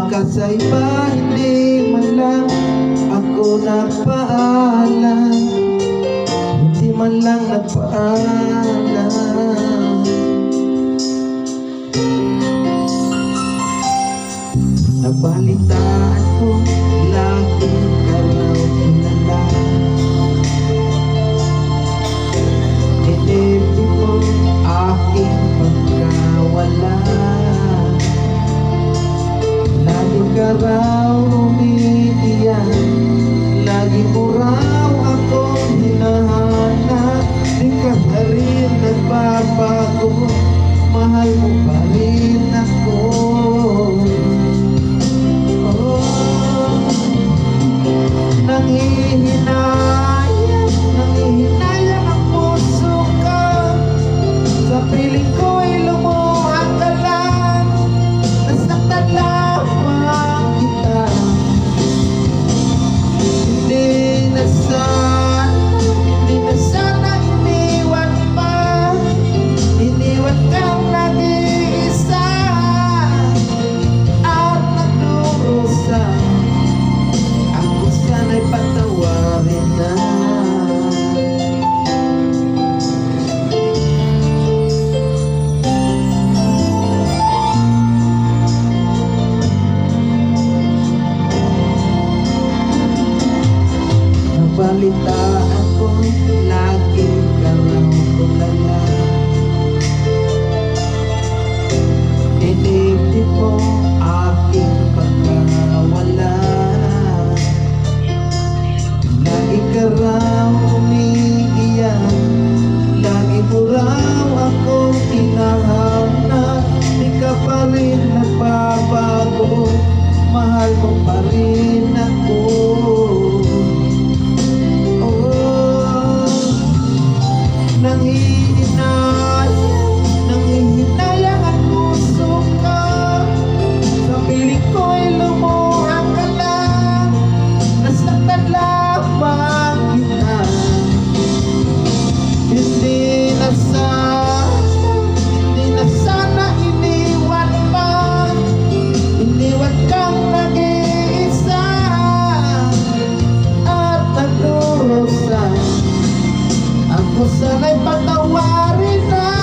Makasay ba hindi man lang ako nagpaalam, hindi man lang nagpaalam. Nabalitaan ko lagi ka raw kilala, inibig mo aking pagkawala. Lagi ka raw umiiyak, lagi mo raw akong hinahanap. Di ka na rin nagbabago, mahal mo pa rin ako. Nangihinayang ang puso ko, sa piling ko'y lumuha ka lang, nasaktan lamang kita. Hindi na sana iniwan pa, iniwan kang nag-iisa at nagdurusa. Ako sana'y patawarin na. Nabalitaan ko lagi ka raw tulala, inibig mo aking pagkawala. Lagi ka raw umiiyak, lagi mo raw akong hinahanap. Di ka pa rin nagbabago, mahal mo pa rin ako. Nangihinayang ang puso ko, sa piling ko'y lumuha ka lang, nasaktan lamang kita. Hindi na sana iniwan pa, iniwan kang nag-iisa at nagdurusa. Ako sana'y patawarin na.